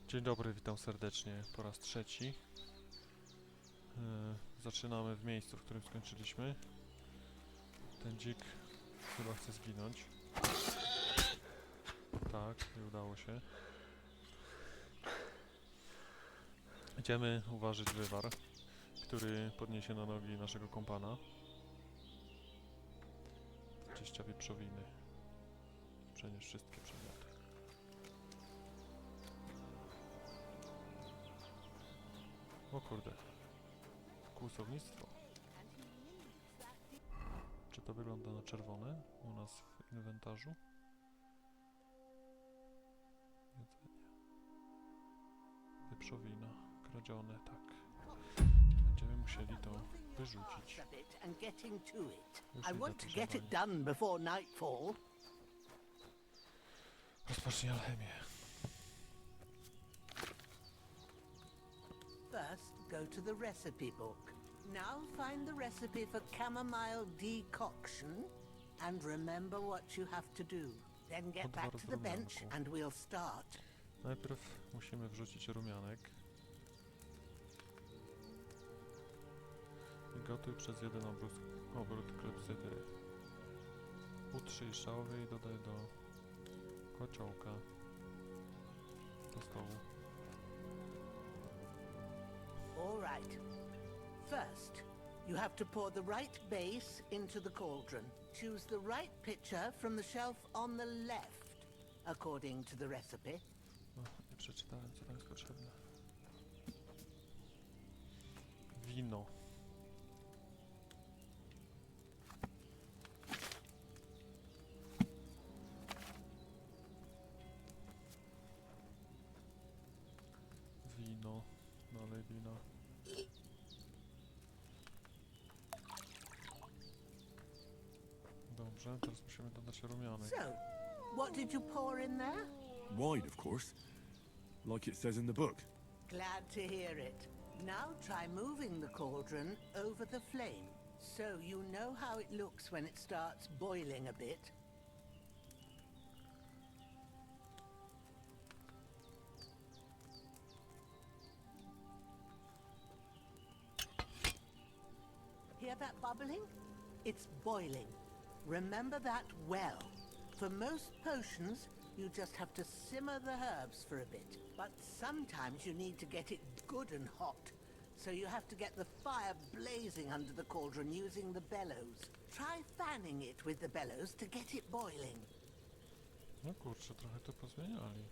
Dzień dobry, witam serdecznie po raz trzeci. Zaczynamy w miejscu, w którym skończyliśmy. Ten dzik chyba chce zginąć. Tak, i udało się. Idziemy uważać wywar, który podniesie na nogi naszego kompana. 20 wieprzowiny. Przenieś wszystkie przedmioty. O kurde. Kłusownictwo. Czy to wygląda na czerwone u nas w inwentarzu? Jedzenie. Wieprzowina. Kradzione, tak. Będziemy musieli to wyrzucić. I want to get it done before nightfall. Rozpocznij alchemię. First, go to the recipe book. Now find the recipe for chamomile decoction and remember what you have to do. Then get back to the bench and we'll start. Najpierw musimy wrzucić rumianek. I gotuj przez jeden obrót klepsydry. Utrzyj szałwie i dodaj do kociołka. Do stołu. All right. First, you have to pour the right base into the cauldron. Choose the right pitcher from the shelf on the left, according to the recipe. O, nie przeczytałem, co tam jest potrzebne. Wino. Wino. Dalej wino. Dobrze, teraz musimy dodać rumianek. So, what did you pour in there? Wine, of course. Like it says in the book. Glad to hear it. Now try moving the cauldron over the flame, so you know how it looks when it starts boiling a bit. Hear that bubbling? It's boiling. Remember that well. For most potions, you just have to simmer the herbs for a bit. But sometimes you need to get it good and hot. So you have to get the fire blazing under the cauldron using the bellows. Try fanning it with the bellows to get it boiling. No kurczę, trochę to pozmieniali.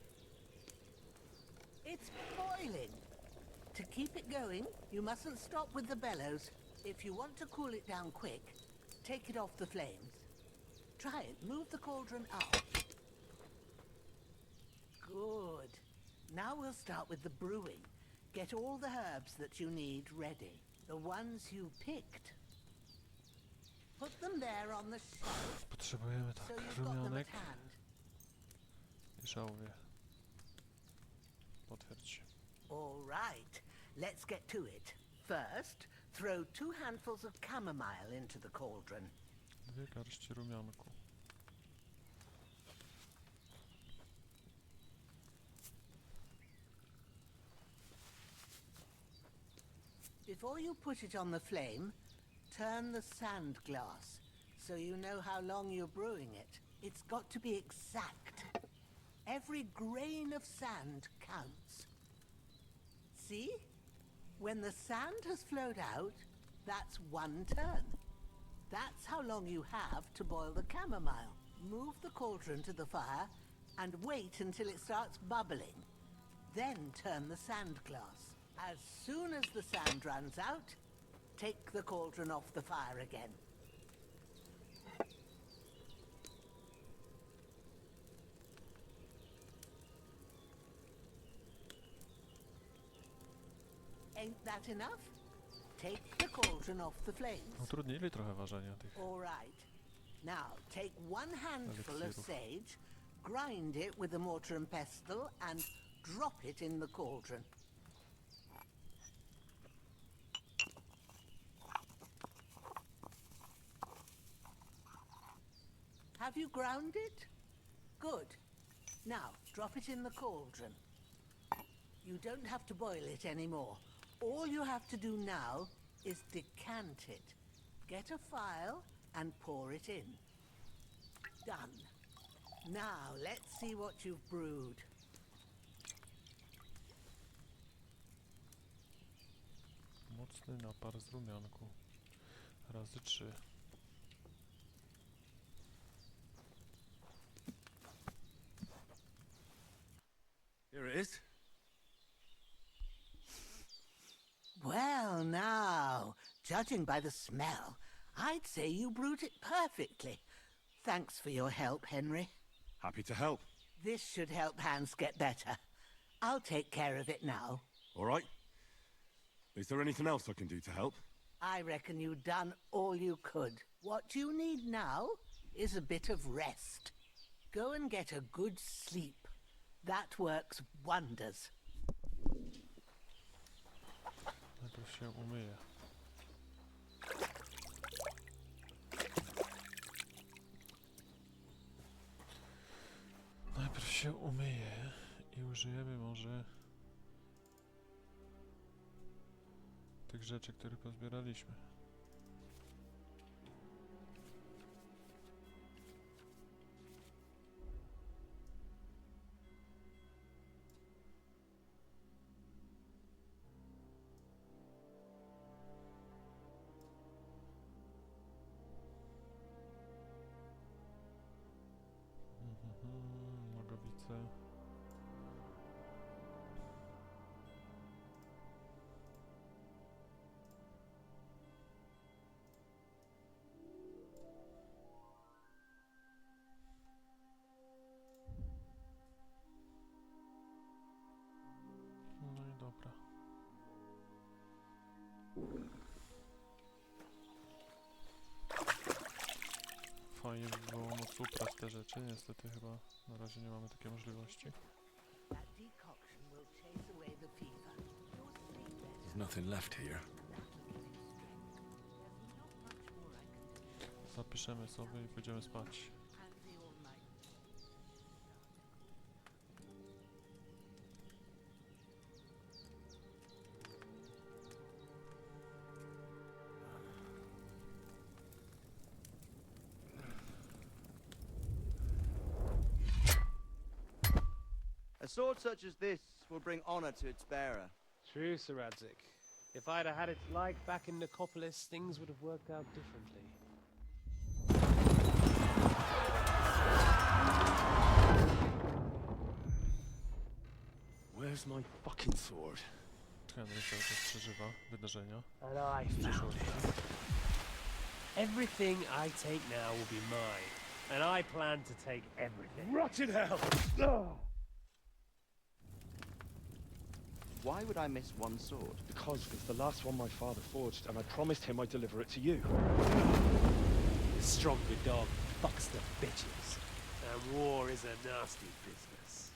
It's boiling. To keep it going, you mustn't stop with the bellows. If you want to cool it down quick, take it off the flames. Try it. Move the cauldron up. Good. Now we'll start with the brewing. Get all the herbs that you need ready. The ones you picked. Put them there on the shelf Potrzebujemy so tak, you've got them rumianek at hand. i szałwie. Potwierdź. All right. Let's get to it. First, throw 2 handfuls of chamomile into the cauldron. 2 garści rumianku. Before you put it on the flame, turn the sand glass so you know how long you're brewing it. It's got to be exact. Every grain of sand counts. See? When the sand has flowed out, that's 1 turn. That's how long you have to boil the chamomile. Move the cauldron to the fire and wait until it starts bubbling. Then turn the sand glass. As soon as the sand runs out, take the cauldron off the fire again. Ain't that enough? Take the cauldron off the flames. Utrudnili trochę ważenia tych. All right. Now, take 1 handful of Eliksirów. sage, grind it with a mortar and pestle, and drop it in the cauldron. Have you ground it? Good. Now, drop it in the cauldron. You don't have to boil it anymore. All you have to do now is decant it. Get a phial and pour it in. Done. Now let's see what you've brewed. Mocny napar z rumianku. Razy 3. Here it is. Well, now, judging by the smell, I'd say you brewed it perfectly. Thanks for your help, Henry. Happy to help. This should help Hans get better. I'll take care of it now. All right. Is there anything else I can do to help? I reckon you've done all you could. What you need now is a bit of rest. Go and get a good sleep. That works wonders. Najpierw się umyję. Najpierw się umyję i użyjemy może tych rzeczy, które pozbieraliśmy. Nogawice. No i dobra. Fajnie by było móc uprać te rzeczy, niestety chyba na razie nie mamy takiej możliwości. That decoction will chase away the fever. You'll sleep better. There's nothing left here. Zapiszemy sobie i pójdziemy spać. A sword such as this will bring honor to its bearer. True, Sir Radzik. If I'd have had it like back in Nicopolis, things would have worked out differently. Where's my fucking sword? Henry cały czas przeżywa wydarzenia. And I found it. Everything I take now will be mine. And I plan to take everything. Rotten hell! Why would I miss one sword? Because it's the last one my father forged, and I promised him I'd deliver it to you. The stronger dog fucks the bitches. And war is a nasty business.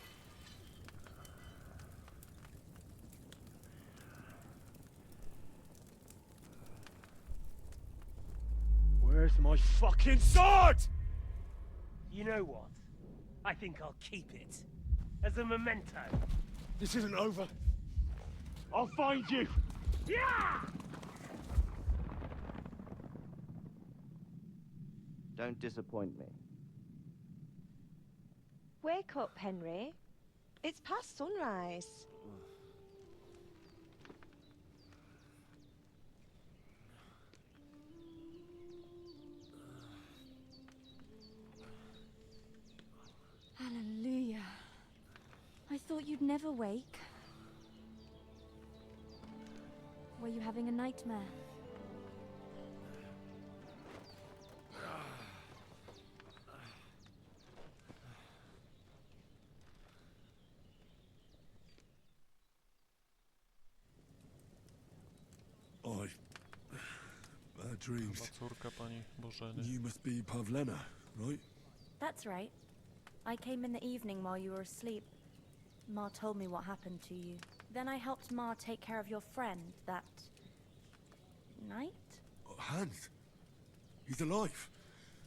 Where's my fucking sword? You know what? I think I'll keep it. As a memento. This isn't over. I'll find you! Yeah! Don't disappoint me. Wake up, Henry. It's past sunrise. Hallelujah. I thought you'd never wake. Were you having a nightmare? Bad dreams. Chyba córka pani Bożeny. You must be Pavlena, right? That's right. I came in the evening while you were asleep. Ma told me what happened to you. Then I helped Ma take care of your friend that night? Hans. He's alive.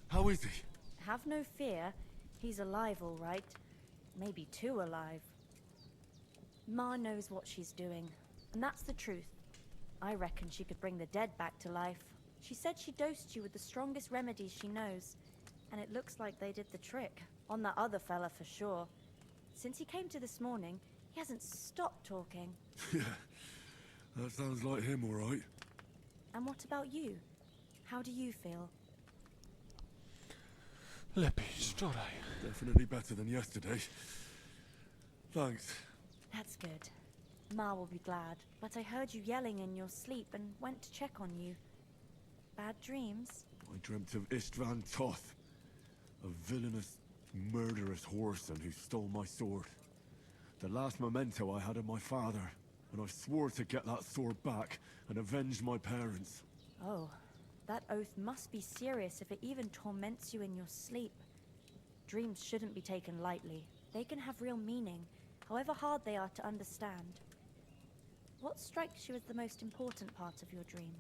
How is he? Have no fear. He's alive, all right. Maybe too alive. Ma knows what she's doing, and that's the truth. I reckon she could bring the dead back to life. She said she dosed you with the strongest remedies she knows, and it looks like they did the trick. On that other fella for sure. Since he came to this morning, he hasn't stopped talking. Yeah, that sounds like him, all right. And what about you? How do you feel? Lepiej niż wczoraj. Definitely better than yesterday. Thanks. That's good. Ma will be glad, but I heard you yelling in your sleep and went to check on you. Bad dreams? I dreamt of Istvan Toth, a villainous, murderous whoreson who stole my sword. The last memento I had of my father, and I swore to get that sword back and avenge my parents. Oh, that oath must be serious if it even torments you in your sleep. Dreams shouldn't be taken lightly. They can have real meaning, however hard they are to understand. What strikes you as the most important part of your dream?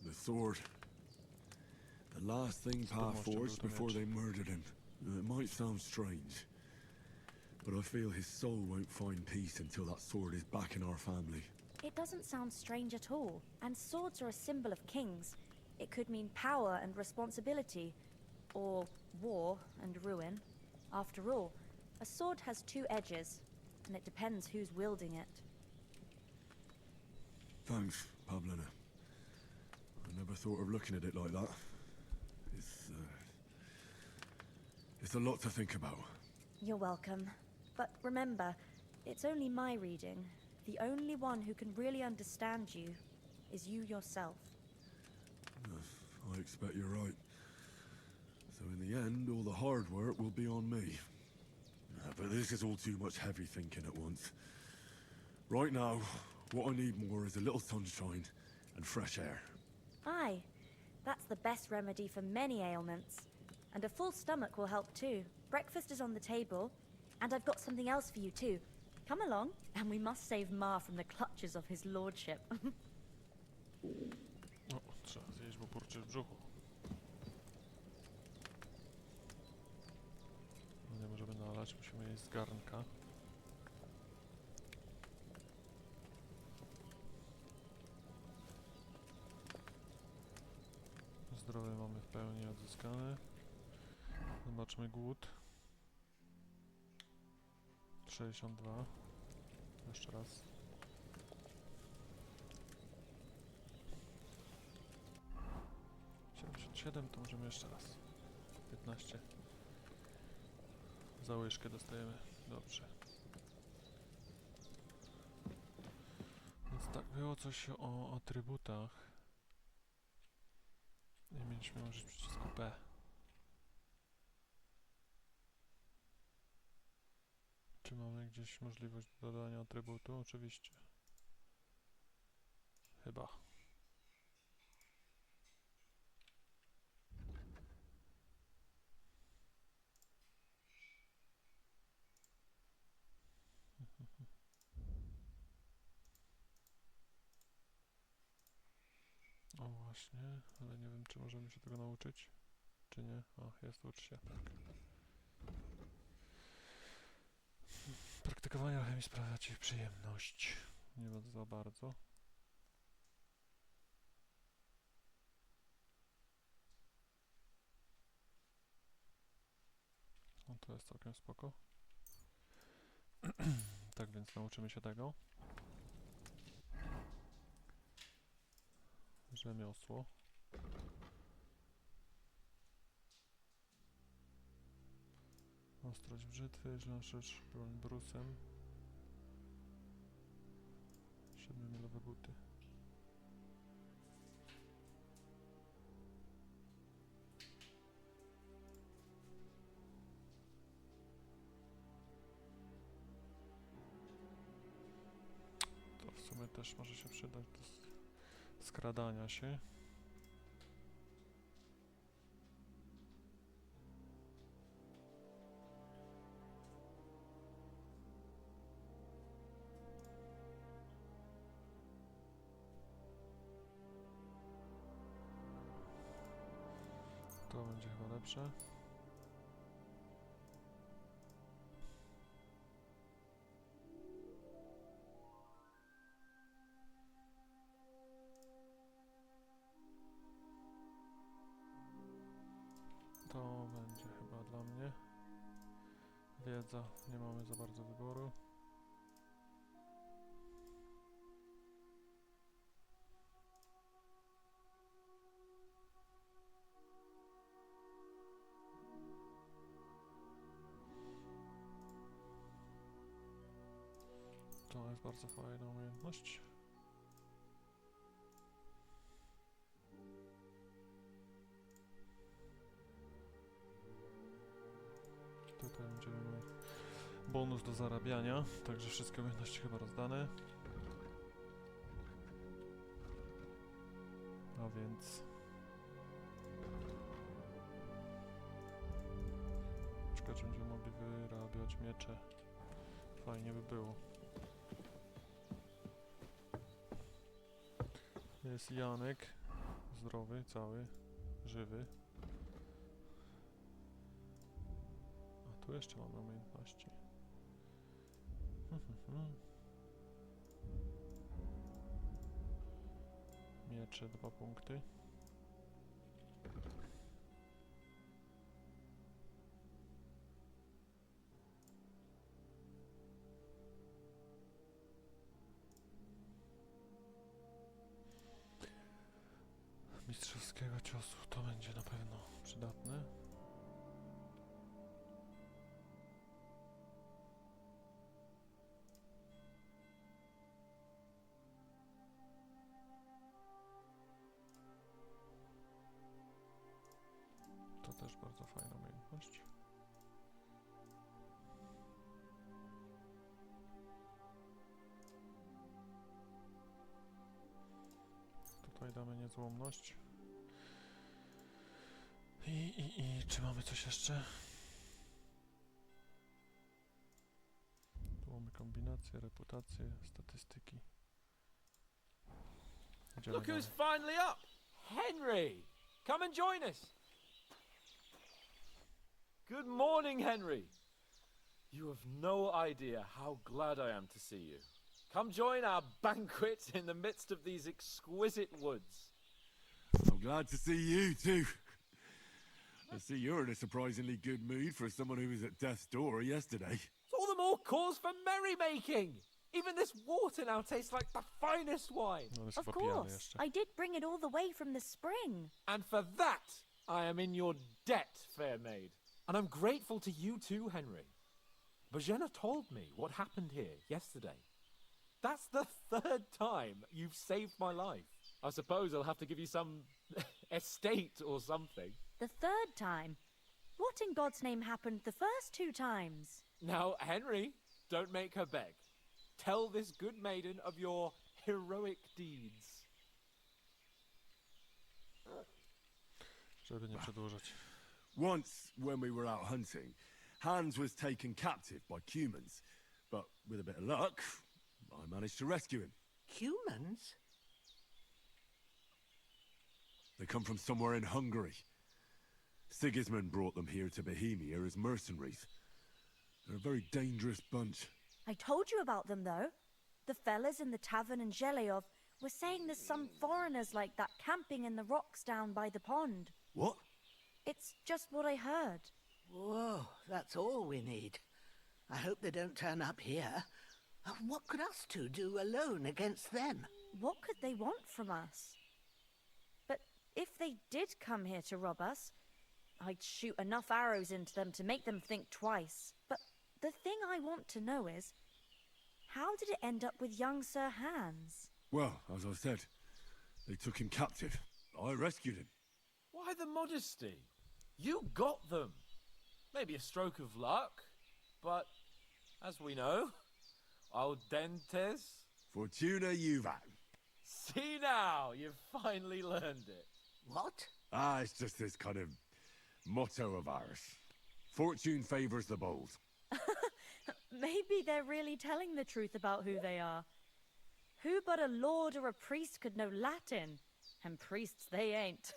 The sword. The last thing Pa forged before they murdered him. It might sound strange, but I feel his soul won't find peace until that sword is back in our family. It doesn't sound strange at all, and swords are a symbol of kings. It could mean power and responsibility, or war and ruin. After all, a sword has two edges, and it depends who's wielding it. Thanks, Pavlina. I never thought of looking at it like that. It's a lot to think about. You're welcome. But remember, it's only my reading. The only one who can really understand you is you yourself. I expect you're right. So in the end, all the hard work will be on me. But this is all too much heavy thinking at once. Right now, what I need more is a little sunshine and fresh air. Aye, that's the best remedy for many ailments. And a full stomach will help too. Breakfast is on the table, and I've got something else for you too. Come along, and we must save Ma from the clutches of his lordship. O, trzeba zjeść, bo burczy w brzuchu. Nie możemy nalać, musimy jeść z garnka. Zdrowie mamy w pełni odzyskane. Zobaczmy głód. 62. Jeszcze raz. 77 to możemy jeszcze raz. 15. Za łyżkę dostajemy. Dobrze. Więc tak, było coś o atrybutach. Nie mieliśmy użyć przycisku P. Czy mamy gdzieś możliwość dodania atrybutu? Oczywiście. Chyba. O właśnie, ale nie wiem, czy możemy się tego nauczyć, czy nie. O, jest, ucz się, tak. Praktykowanie alchemii sprawia ci przyjemność. Nie za bardzo. No to jest całkiem spoko. Tak więc nauczymy się tego. Rzemiosło. Ostrość brzytwy, rzecz broń brusem. 7-milowe buty. To w sumie też może się przydać do skradania się. To będzie chyba lepsze. To będzie chyba dla mnie. Wiedza, nie mamy za bardzo wyboru. To jest bardzo fajna umiejętność. Tutaj będziemy mieli bonus do zarabiania, także wszystkie umiejętności chyba rozdane. A więc... Czekać, będziemy mogli wyrabiać miecze. Fajnie by było. Jest Janek, zdrowy, cały, żywy. A tu jeszcze mamy umiejętności. Miecze 2 punkty. Mistrzowskiego ciosu to będzie na pewno przydatne. To też bardzo fajna umiejętność. Tutaj damy niezłomność. I czy mamy coś jeszcze? Tu mamy kombinacje, reputacje, statystyki. Idziemy Look dalej. who's finally up! Henry! Come and join us! Good morning, Henry! You have no idea how glad I am to see you. Come join our banquet in the midst of these exquisite woods. I'm glad to see you too. I see you're in a surprisingly good mood for someone who was at death's door yesterday. It's all the more cause for merrymaking! Even this water now tastes like the finest wine. No, jest Of chyba pijany course. jeszcze. I did bring it all the way from the spring. And for that, I am in your debt, fair maid. And I'm grateful to you too, Henry. Bojena told me what happened here yesterday. That's the 3rd time you've saved my life. I suppose I'll have to give you some estate or something. The 3rd time? What in God's name happened the first 2 times? Now, Henry, don't make her beg. Tell this good maiden of your heroic deeds. Żeby nie przedłużać. Once, when we were out hunting, Hans was taken captive by humans. But with a bit of luck, I managed to rescue him. Humans? They come from somewhere in Hungary. Sigismund brought them here to Bohemia as mercenaries. They're a very dangerous bunch. I told you about them, though. The fellas in the tavern in Zhelejov were saying there's some foreigners like that camping in the rocks down by the pond. What? It's just what I heard. Whoa, that's all we need. I hope they don't turn up here. What could us two do alone against them? What could they want from us? But if they did come here to rob us, I'd shoot enough arrows into them to make them think twice. But the thing I want to know is, how did it end up with young Sir Hans? Well, as I said, they took him captive. I rescued him. Why the modesty? You got them. Maybe a stroke of luck, but as we know, audentes. Fortuna juvat. See now, you've finally learned it. What? Ah, it's just this kind of motto of ours. Fortune favors the bold. Maybe they're really telling the truth about who they are. Who but a lord or a priest could know Latin? And priests, they ain't.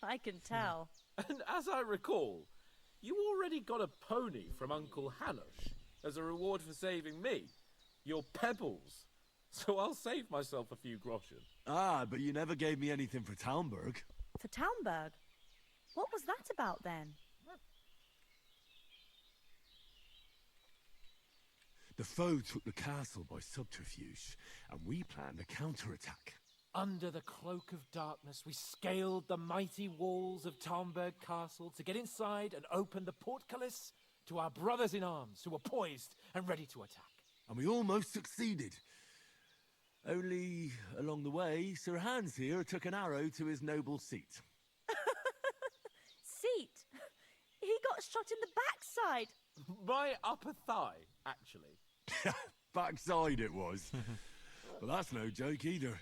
I can tell. And as I recall, you already got a pony from Uncle Hanush as a reward for saving me. Your pebbles. So I'll save myself a few groschen. Ah, but you never gave me anything for Townburg. For Townburg? What was that about then? The foe took the castle by subterfuge, and we planned a counterattack. Under the cloak of darkness, we scaled the mighty walls of Townburg Castle to get inside and open the portcullis to our brothers in arms who were poised and ready to attack. And we almost succeeded. Only, along the way, Sir Hans here took an arrow to his noble seat. Seat? He got shot in the backside. My upper thigh, actually. Backside it was. But that's no joke either.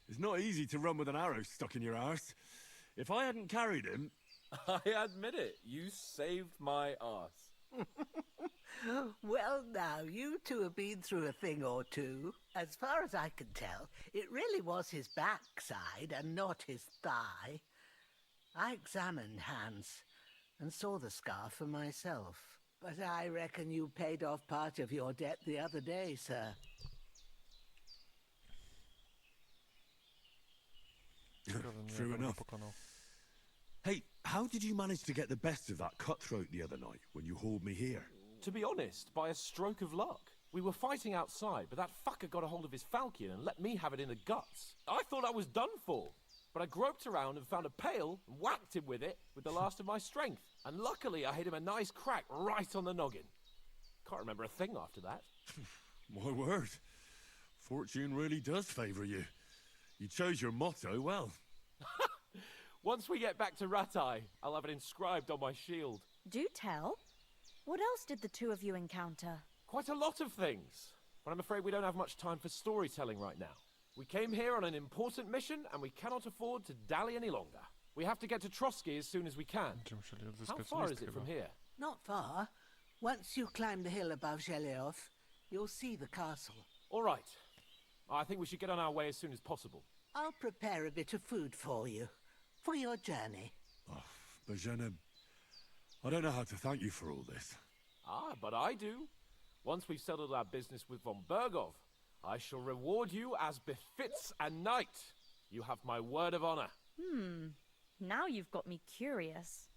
It's not easy to run with an arrow stuck in your arse. If I hadn't carried him... I admit it, you saved my arse. Well, now, you two have been through a thing or two. As far as I can tell, it really was his backside and not his thigh. I examined Hans and saw the scar for myself. But I reckon you paid off part of your debt the other day, sir. True enough. Hey, how did you manage to get the best of that cutthroat the other night when you hauled me here? To be honest, by a stroke of luck. We were fighting outside, but that fucker got a hold of his falcon and let me have it in the guts. I thought I was done for. But I groped around and found a pail and whacked him with it with the last of my strength. And luckily I hit him a nice crack right on the noggin. Can't remember a thing after that. My word. Fortune really does favour you. You chose your motto well. Once we get back to Ratai, I'll have it inscribed on my shield. Do tell. What else did the two of you encounter? Quite a lot of things. But I'm afraid we don't have much time for storytelling right now. We came here on an important mission, and we cannot afford to dally any longer. We have to get to Troskowic as soon as we can. How far is it from here? Not far. Once you climb the hill above Zheleov, you'll see the castle. All right. I think we should get on our way as soon as possible. I'll prepare a bit of food for you, for your journey. Oh, Bozhena, I don't know how to thank you for all this. Ah, but I do. Once we've settled our business with von Bergov, I shall reward you as befits a knight. You have my word of honor. Now you've got me curious.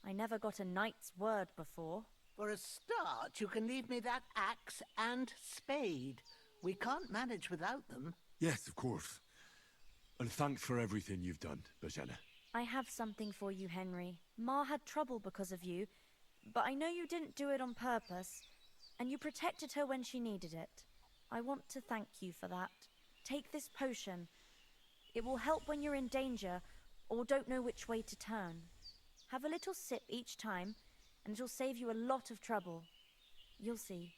I never got a knight's word before. For a start, you can leave me that axe and spade. We can't manage without them. Yes, of course. And thanks for everything you've done, Bozhena. I have something for you, Henry. Ma had trouble because of you, but I know you didn't do it on purpose, and you protected her when she needed it. I want to thank you for that. Take this potion. It will help when you're in danger or don't know which way to turn. Have a little sip each time, and it'll save you a lot of trouble. You'll see.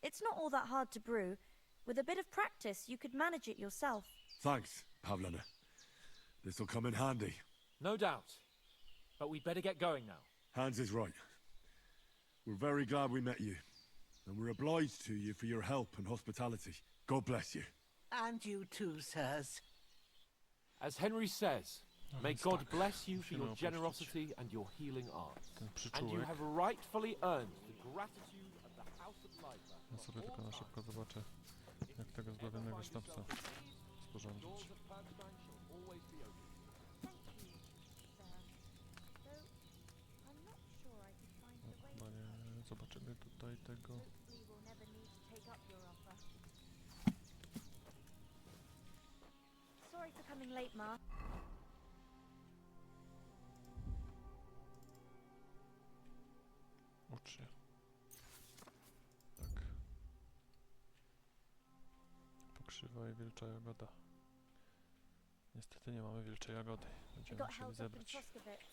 It's not all that hard to brew. With a bit of practice, you could manage it yourself. Thanks, Pavlana. This'll come in handy. No doubt. But we'd better get going now. Hans is right. We're very glad we met you. And we're obliged to you for your help and hospitality. God bless you. And you too, sirs. As Henry says, may więc God tak, bless you for musimy your opuścić generosity and your healing arts. ten And you przyczółek. have rightfully earned the gratitude of the House of Life. Ja sobie tylko na szybko zobaczę, jak tego zbawionego sztabca sporządzić. Chyba nie zobaczymy tutaj tego. Sorry for coming late, Ma. Ucznie. Tak. Pokrzywa i wilcza jagoda. Niestety nie mamy wilczej jagody. I Będziemy got musieli held up in zebrać. Troskowic.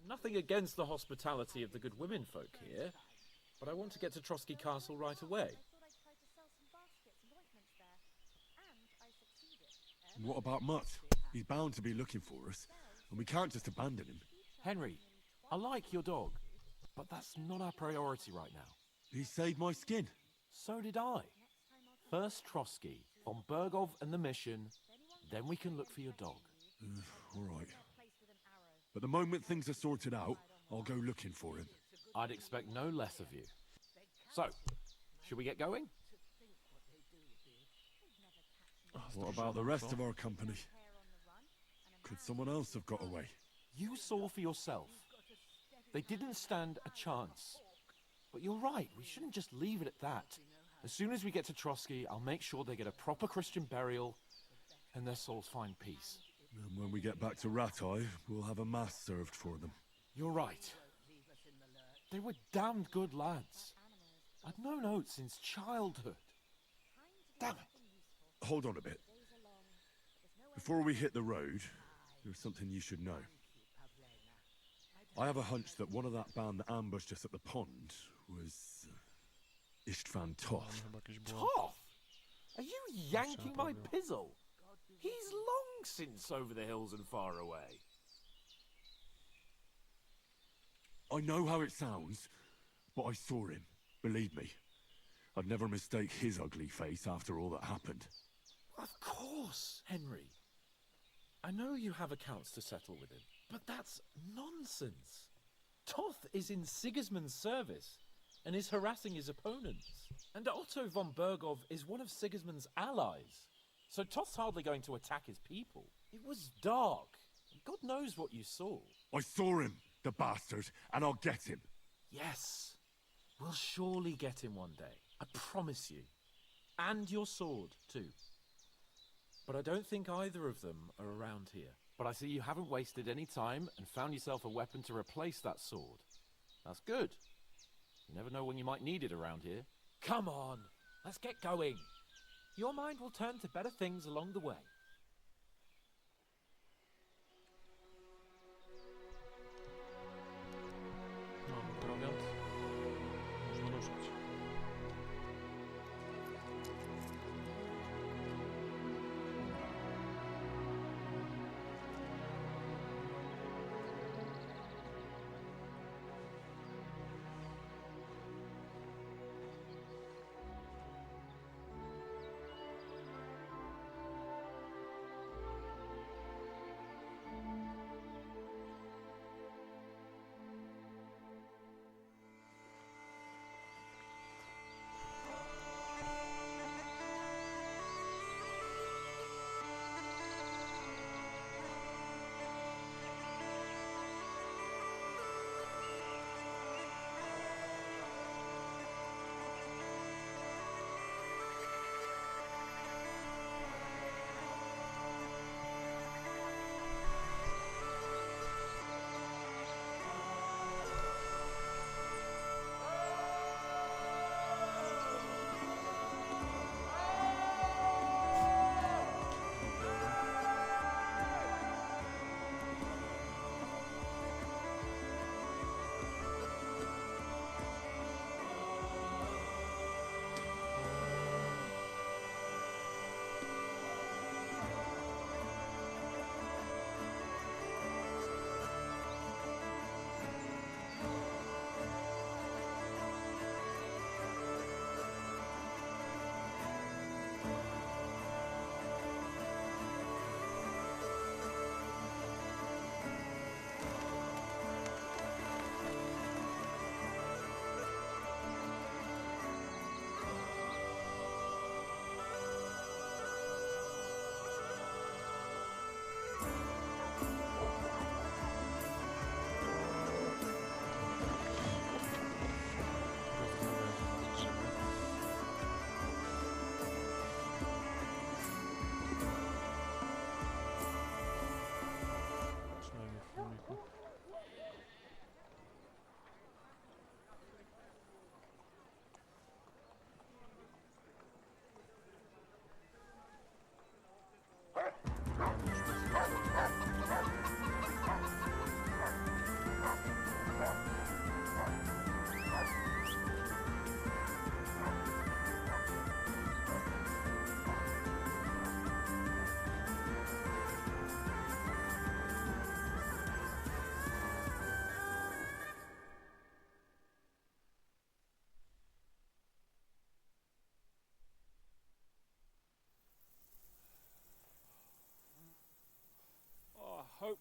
Nothing against the hospitality of the good women folk here, but I want to get to Troskowic Castle right away. I thought I'd try to sell some baskets and ointments there. And I succeeded. And what about Mutt? He's bound to be looking for us, and we can't just abandon him. Henry, I like your dog, but that's not our priority right now. He saved my skin. So did I. First Trotsky, von Bergov and the mission, Then we can look for your dog. All right. But the moment things are sorted out, I'll go looking for him. I'd expect no less of you. So, should we get going? What about the rest of our company? Could someone else have got away? You saw for yourself. They didn't stand a chance. But you're right, we shouldn't just leave it at that. As soon as we get to Troskowic, I'll make sure they get a proper Christian burial and their souls find peace. And when we get back to Ratai, we'll have a mass served for them. You're right. They were damned good lads. I'd known Oates since childhood. Damn it. Hold on a bit. Before we hit the road, there's something you should know. I have a hunch that one of that band that ambushed us at the pond was Istvan Toth. Chyba jakiś błąd. Toth? Are you yanking my pizzle? He's long since over the hills and far away. I know how it sounds, but I saw him. Believe me. I'd never mistake his ugly face after all that happened. Of course, Henry. I know you have accounts to settle with him, but that's nonsense. Toth is in Sigismund's service and is harassing his opponents. And Otto von Bergov is one of Sigismund's allies. So Toth's hardly going to attack his people. It was dark. God knows what you saw. I saw him, the bastard, and I'll get him. Yes, we'll surely get him one day. I promise you. And your sword, too. But I don't think either of them are around here. But I see you haven't wasted any time and found yourself a weapon to replace that sword. That's good. You never know when you might need it around here. Come on, let's get going. Your mind will turn to better things along the way. Mamy prowiant. Można ruszyć.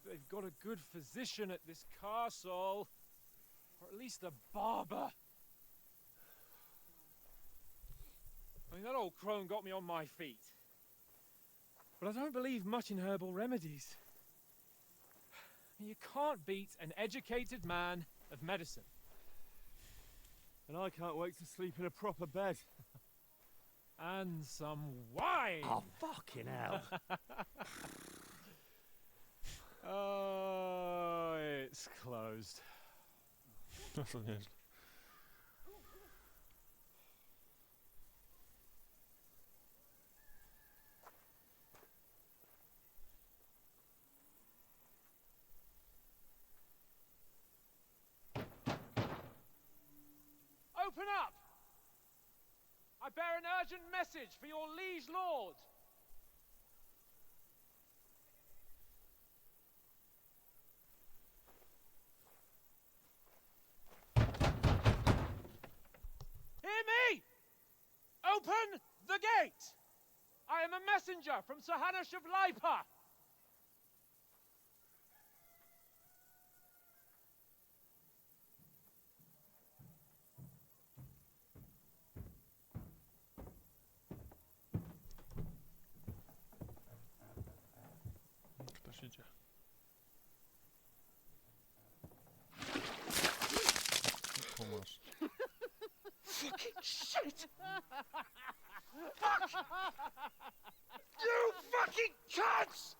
they've got a good physician at this castle. Or at least a barber. I mean, that old crone got me on my feet. But I don't believe much in herbal remedies. You can't beat an educated man of medicine. And I can't wait to sleep in a proper bed. And some wine! Oh, fucking hell. Oh, it's closed. No to nieźle. Open up! I bear an urgent message for your liege lord. Hear me! Open the gate! I am a messenger from Sir Hanush of Lipa. Ktoś idzie. O, masz. Fucking shit! Fuck! You fucking cunts!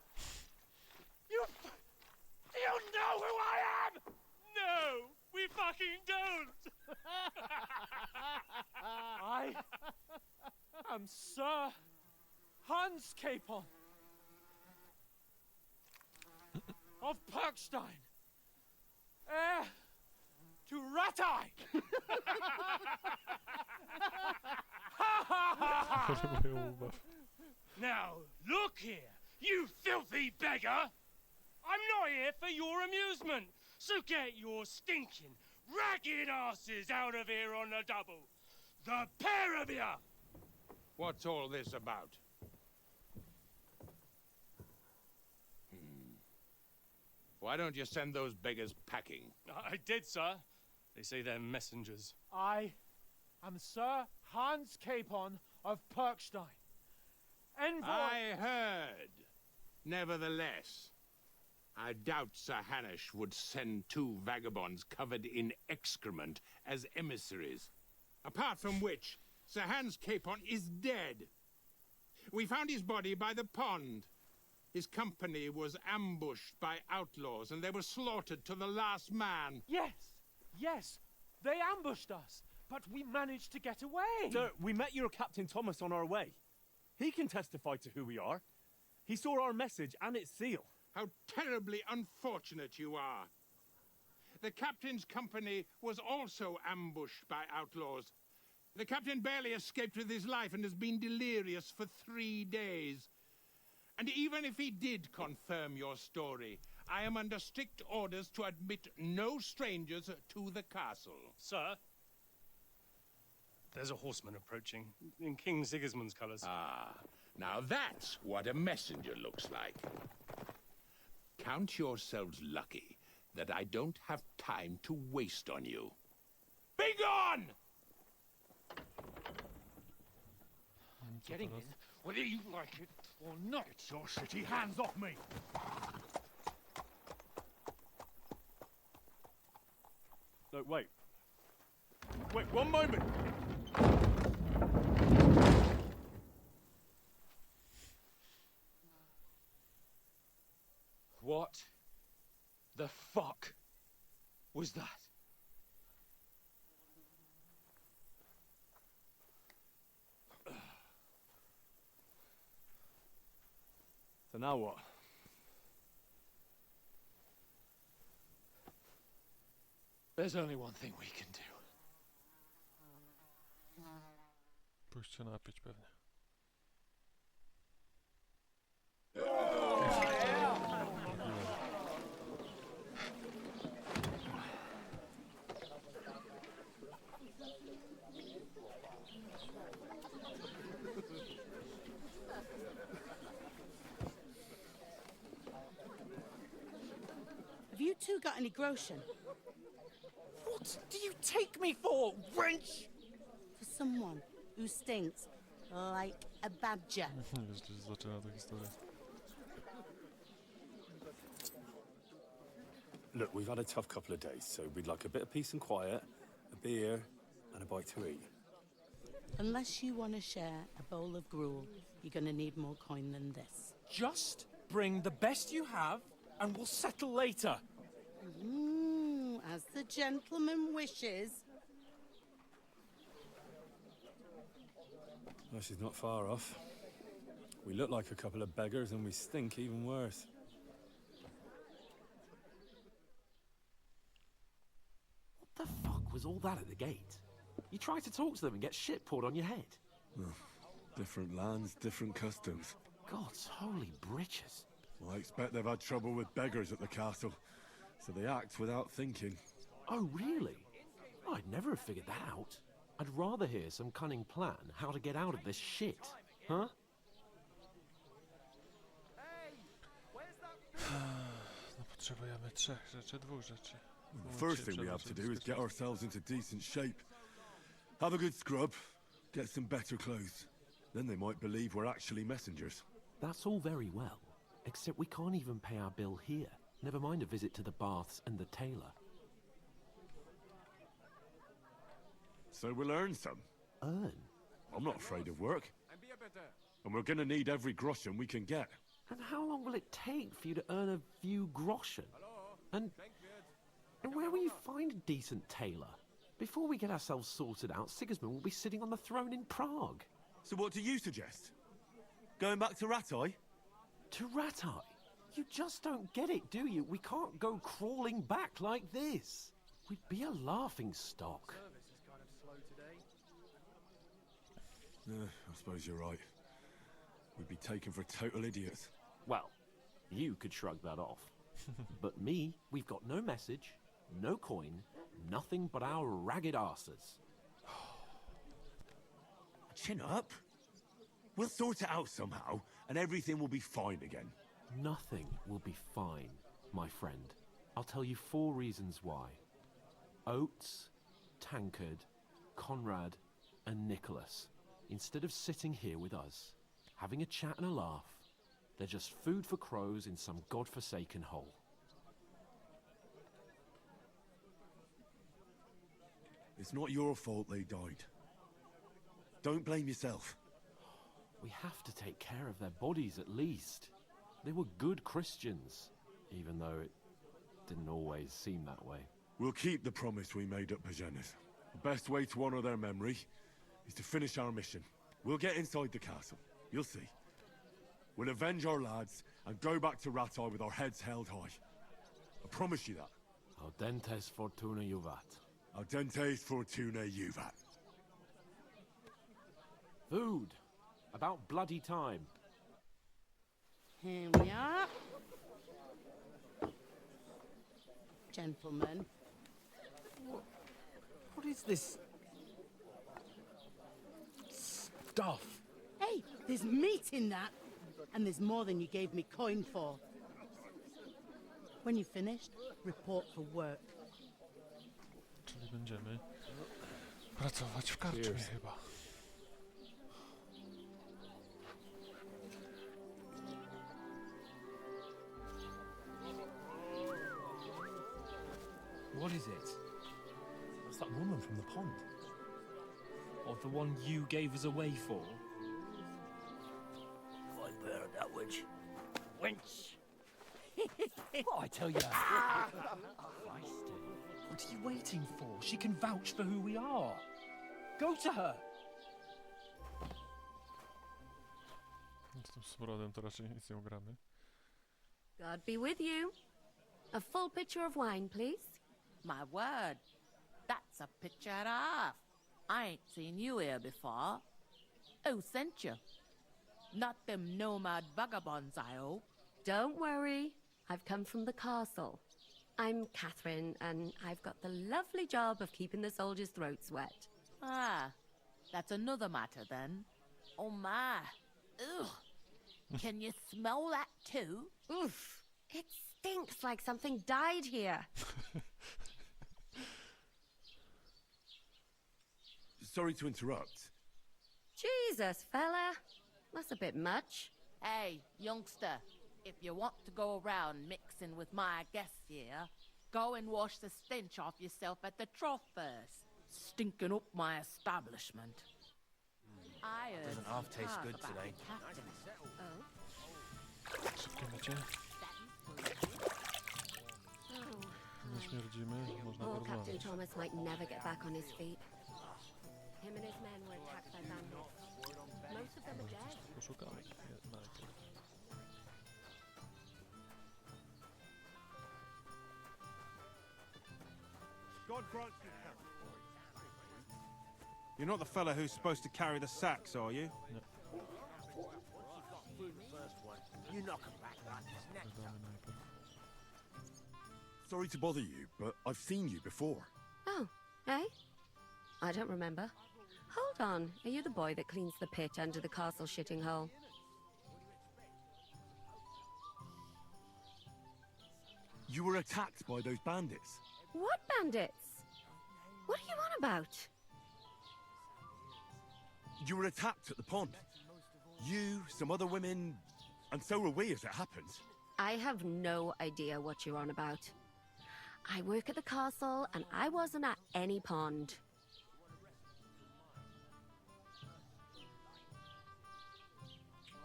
Do you know who I am? No, we fucking don't. I am Sir Hans Capon of Perkstein, heir to Ratai. Potrzebuję ubaw. Now, look here, you filthy beggar! I'm not here for your amusement, so get your stinking, ragged asses out of here on the double. The pair of you! What's all this about? Why don't you send those beggars packing? I did, sir. They say they're messengers. I am Sir Hans Capon of Perkstein, envoy. I heard. Nevertheless, I doubt Sir Hanush would send two vagabonds covered in excrement as emissaries. Apart from which, Sir Hans Capon is dead. We found his body by the pond. His company was ambushed by outlaws, and they were slaughtered to the last man. Yes, they ambushed us, but we managed to get away. Sir, we met your Captain Thomas on our way. He can testify to who we are. He saw our message and its seal. How terribly unfortunate you are. The captain's company was also ambushed by outlaws. The captain barely escaped with his life and has been delirious for 3 days. And even if he did confirm your story, I am under strict orders to admit no strangers to the castle. Sir, there's a horseman approaching in King Sigismund's colours. Ah, now that's what a messenger looks like. Count yourselves lucky that I don't have time to waste on you. Be gone! Getting in, whether you like it or not. Get your shitty hands off me! No, wait. Wait, one moment! What the fuck was that? So now what? There's only one thing we can do. Pójść się napić pewnie. you got any groschen? What do you take me for, wench? For someone who stinks like a badger. Jeszcze się zaczyna ta historia. Look, we've had a tough couple of days, so we'd like a bit of peace and quiet, a beer, and a bite to eat. Unless you want to share a bowl of gruel, you're going to need more coin than this. Just bring the best you have, and we'll settle later. As the gentleman wishes. Well, she's not far off. We look like a couple of beggars, and we stink even worse. What the fuck was all that at the gate? You try to talk to them and get shit poured on your head. Oh, different lands, different customs. God's holy britches. Well, I expect they've had trouble with beggars at the castle, so they act without thinking. Oh, really? I'd never have figured that out. I'd rather hear some cunning plan how to get out of this shit. Huh? No potrzebujemy 3 rzeczy, 2 rzeczy. The first thing we have to do is get ourselves into decent shape. Have a good scrub, get some better clothes. Then they might believe we're actually messengers. That's all very well, except we can't even pay our bill here. Never mind a visit to the baths and the tailor. So we'll earn some. Earn? I'm not afraid of work. And we're gonna need every groschen we can get. And how long will it take for you to earn a few groschen? And where will you find a decent tailor? Before we get ourselves sorted out, Sigismund will be sitting on the throne in Prague. So what do you suggest? Going back to Ratai? To Ratai? You just don't get it, do you? We can't go crawling back like this. We'd be a laughing stock. I suppose you're right. We'd be taken for total idiots. Well, you could shrug that off. But me, we've got no message, no coin, nothing but our ragged arses. Chin up. We'll sort it out somehow, and everything will be fine again. Nothing will be fine, my friend. I'll tell you 4 reasons why. Oates, Tankard, Conrad, and Nicholas, instead of sitting here with us, having a chat and a laugh, they're just food for crows in some godforsaken hole. It's not your fault they died. Don't blame yourself. We have to take care of their bodies at least. They were good Christians, even though it didn't always seem that way. We'll keep the promise we made at Pagenes. The best way to honor their memory is to finish our mission. We'll get inside the castle. You'll see. We'll avenge our lads and go back to Ratai with our heads held high. I promise you that. Audentes fortuna juvat. Audentes fortuna juvat. Food. About bloody time. Here we are. Gentlemen. What is this stuff? Hey, there's meat in that. And there's more than you gave me coin for. When you're finished, report for work. Czyli będziemy pracować w karczmie chyba. What is it? What's that woman from the pond? Or the one you gave us away for? I bear that wench. Wench! What I tell you? What are you waiting for? She can vouch for who we are. Go to her. Z tym smrodem to raczej nic nie ugramy. God be with you. A full pitcher of wine, please. My word, that's a picture and a half. I ain't seen you here before. Who sent you? Not them nomad vagabonds, I hope. Don't worry. I've come from the castle. I'm Catherine, and I've got the lovely job of keeping the soldiers' throats wet. Ah, that's another matter then. Oh my. Ugh. Can you smell that too? Oof. It stinks like something died here. Sorry to interrupt. Jesus, fella. That's a bit much. Hey, youngster, if you want to go around mixing with my guests here, go and wash the stench off yourself at the trough first. Stinking up my establishment. I heard Doesn't half taste talk good about today. the captain. Szybkie mycie. Nie śmierdzimy, można Poor Captain porozmawiać. Thomas might never get back on his feet. Him and his men were attacked by bandits. Most of them are dead. Poszukamy najpierw. You're not the fella who's supposed to carry the sacks, are you? You knock him back like his neck. Sorry to bother you, but I've seen you before. Oh, eh? I don't remember. Hold on. Are you the boy that cleans the pit under the castle shitting hole? You were attacked by those bandits. What bandits? What are you on about? You were attacked at the pond. You, some other women, and so were we as it happened. I have no idea what you're on about. I work at the castle, and I wasn't at any pond.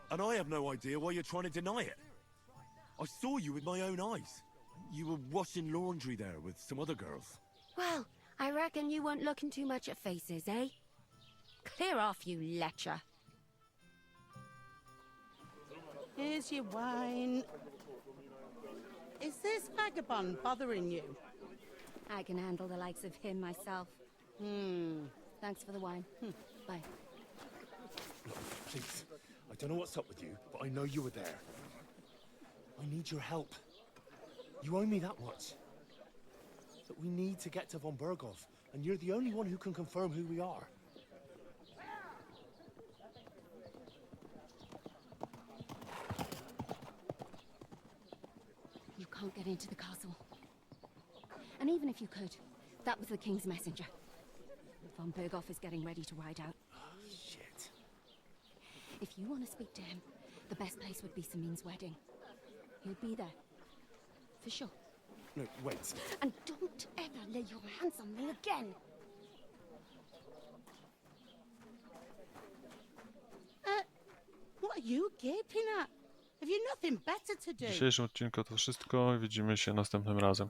And I have no idea why you're trying to deny it. I saw you with my own eyes. You were washing laundry there with some other girls. Well, I reckon you weren't looking too much at faces, eh? Clear off, you lecher. Here's your wine. Is this vagabond bothering you? I can handle the likes of him myself. Thanks for the wine. Bye. Please, I don't know what's up with you, but I know you were there. I need your help. You owe me that much. But we need to get to von Bergov, and you're the only one who can confirm who we are. You can't get into the castle. And even if you could, that was the king's messenger. Von Bergov is getting ready to ride out. Shit. If you want to speak to him, the best place would be Samin's wedding. He'll be there. For sure. No, wait. And don't ever lay your hands on me again! What are you gaping at? Have you nothing better to W do? dzisiejszym odcinku to wszystko. Widzimy się następnym razem.